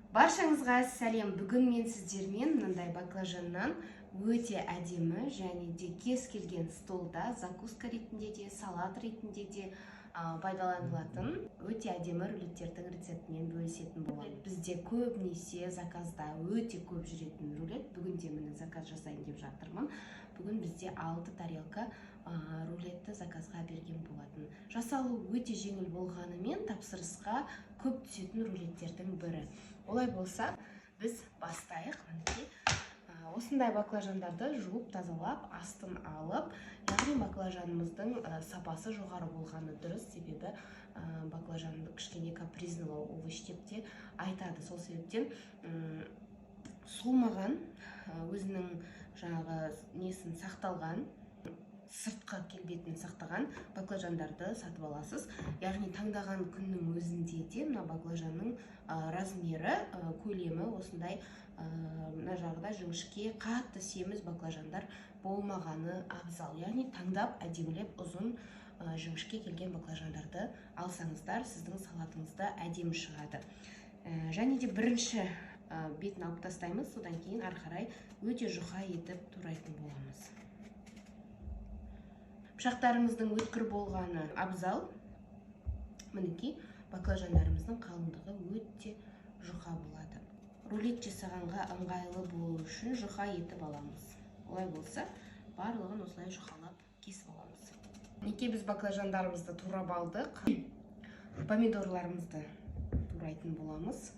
Баршаңызға сәлем. Бүгін мен сіздермен мынандай баклажаннан өте әдемі және де кез келген столда закуска ретінде де, салат ретінде де пайдаланылатын өте әдемі рулеттердің рецептімен бөлісетін боламын. Бізде көбінесе заказда өте көп жүретін рулет. Бүгін де міне заказ жасайын деп жатырмын. Бүгін бізде 6 тарелка рулетті заказға берген болатын. Жасалу өте жеңіл болғанымен тапсырысқа көп түсетін рулеттердің бірі. Олай болса, біз бастайық. Осындай баклажандарды жуып, тазалап, астын алып, яғни баклажанымыздың сапасы жоғары болғаны дұрыс, себебі баклажанды кішкене капризнылау овощ деп те айтады. Сол себептен суымаған, өзінің жаңағы несін сақталған, сыртқы келбетін сақтаған баклажандарды сатып аласыз. Яғни таңдаған күннің өзінде де мына баклажанның размері, көлемі осындай мына жағында жіңішке, қатты семіз баклажандар болмағаны абзал. Яғни таңдап, әдемілеп, ұзын жіңішке келген баклажандарды алсаңыздар, сіздің салатыңызда әдемі шығады. Және де бірінші бетін алып тастаймыз, содан кейін ары қарай өте жұқа етіп турайтын боламыз. Пышақтарымыздың өткір болғаны абзал. Мінекей баклажандарымыздың қалыңдығы өте жұқа болады. Рулет жасағанға ыңғайлы болу үшін жұқа етіп аламыз. Олай болса, барлығын осылай жұқалап кесіп аламыз. Мінекей біз баклажандарымызды турап алдық. Помидорларымызды турайтын боламыз.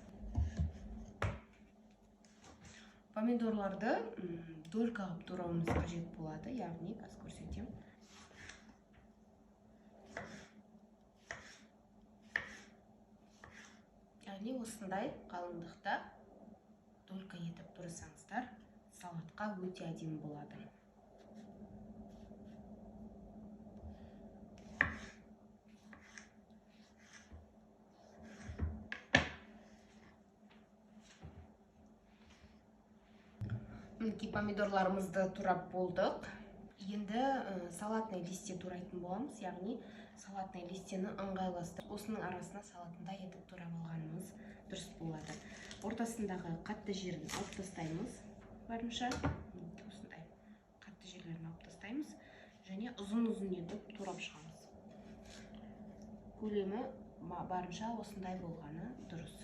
Помидорларды долька қылып турауымыз қажет болады, яғни қазір көрсетемін. Яғни осындай қалыңдықта долька етіп турасаңыздар, салатқа өте әдемі болады. Мінекей помидорларымызды турап болдық. Енді салатный листье турайтын боламыз, яғни салатный листьені ыңғайластырып, осының арасына салатындай етіп турап алғанымыз дұрыс болады. Ортасындағы қатты жерін алып тастаймыз, барынша осындай қатты жерлерін алып тастаймыз және ұзын-ұзын етіп турап шығамыз. Көлемі барынша осындай болғаны дұрыс.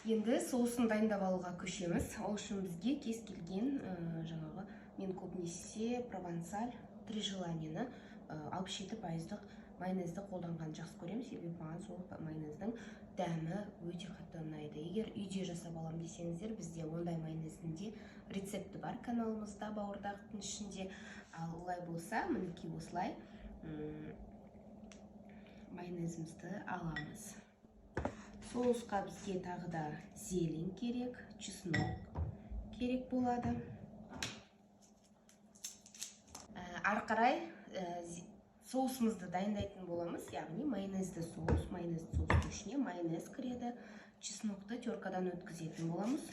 Енді соусын дайындап алуға көшеміз. Ол үшін бізге кез келген жаңағы мен көбінесе провансаль 3 желаниені 67% майонезді қолданған жақсы көремін, себебі маған сол майонездің дәмі өте қатты ұнайды. Егер үйде жасап алам десеңіздер, бізде ондай майонездің де рецепті бар каналымызда, бауырдақтың ішінде. Ал олай болса, мінекей осылай майонезімізді аламыз. Соусқа бізге тағы да зелень керек, чеснок керек болады. Ары қарай соусымызды дайындайтын боламыз, яғни майонезді соус, майонезді соустың ішіне майонез кіреді, чеснокты теркадан өткізетін боламыз.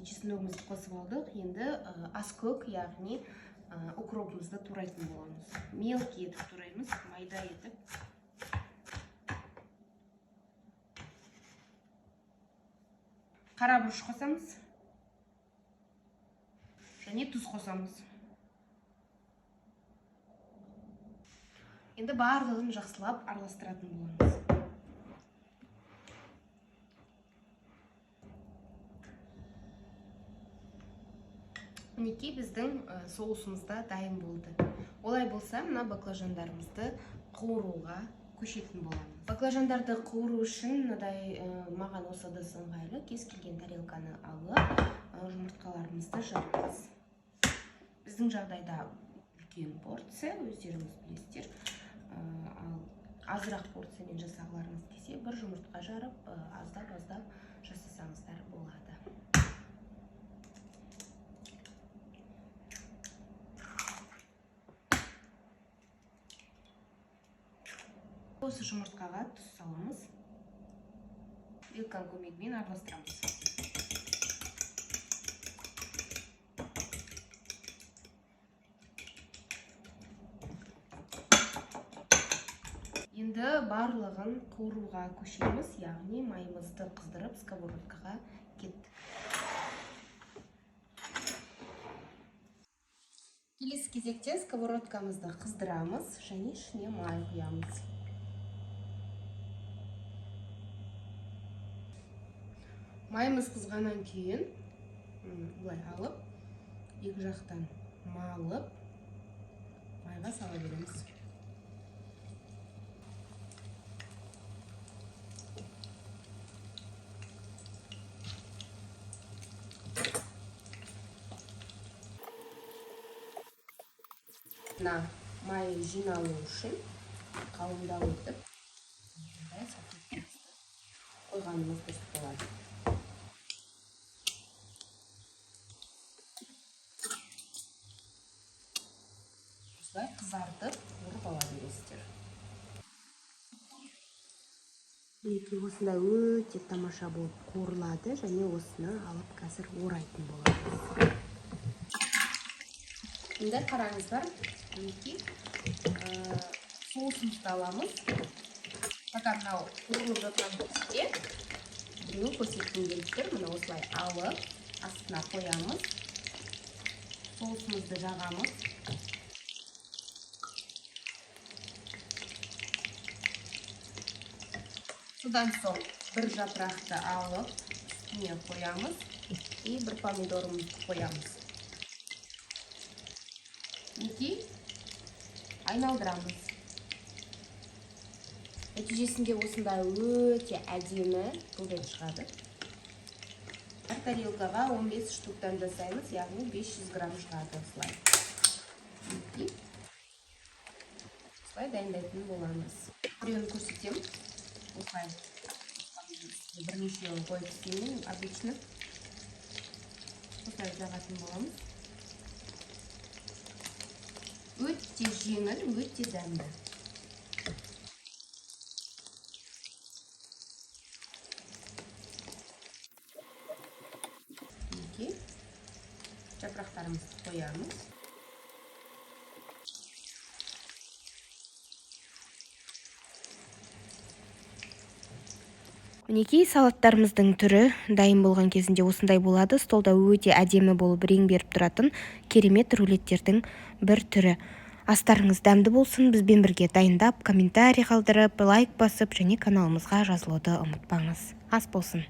Чесногымызды қосып алдық, енді аскөк, яғни укропымызды турайтын боламыз. Мелкий етіп тураймыз, майда етіп. Қара бұрыш қосамыз және тұз қосамыз. Енді барлығын жақсылап араластыратын боламыз. Мінекей біздің соусымызда дайын болды. Олай болса, мына баклажандарымызды қуыруға көшетін боламыз. Баклажандарды қуыру үшін маған осы ыдыс ыңғайлы, кез келген тарелканы алып, жұмыртқаларымызды жарамыз. Біздің жағдайда үлкен порция, өздеріңіз білесіздер. Ал азырақ порциямен жасағыларыңыз келсе, бір жұмыртқа жарып, аздап жасасаңыздар болады. Осы жұмыртқаға тұз саламыз. Вилканың көмегімен араластырамыз. Енді барлығын қуыруға көшеміз, яғни майымызды қыздырып сковородкаға кеттік. Келесі кезекте сковородкамызды қыздырамыз және ішіне май құямыз. Майымыз қызғаннан кейін бұлай алып, екі жақтан малып, майға сала береміз. Май жиналу үшін қалыңдау етіп қойғанымыз дұрыс болады. Осылай қызартып қуырып ала бересіздер. Осындай өте тамаша болып қуырылады және осыны алып қазір орайтын болады. Енді қараңыздар, соусымызды аламыз. Fakat мынау қуырылып жатқан кезде біреу көрсеткім келіп тұр. Мына осылай алып, астына қоямыз. Соусымызды жағамыз. Содан соң бір жапырақты алып, үстіне қоямыз и бір помидорымызды қоямыз. Айналдырамыз. Нәтижесінде осындай өте әдемі рулет шығады. Әр тарелкаға 15 штуктан жасаймыз, яғни 500 грамм шығады осылай. Осылай дайындайтын боламыз. Біреуін көрсетем. Осылай бірнешеуін қойып істеймін, обычно. Осылай жағатын боламыз. Өте жеңіл, өте дәмді. Жапырақтарымызды қоямыз. Мінекей салаттарымыздың түрі дайын болған кезінде осындай болады. Столда өте әдемі болып рең беріп тұратын керемет рулеттердің бір түрі. Астарыңыз дәмді болсын. Бізбен бірге дайындап, комментарий қалдырып, лайк басып және каналымызға жазылуды ұмытпаңыз. Ас болсын.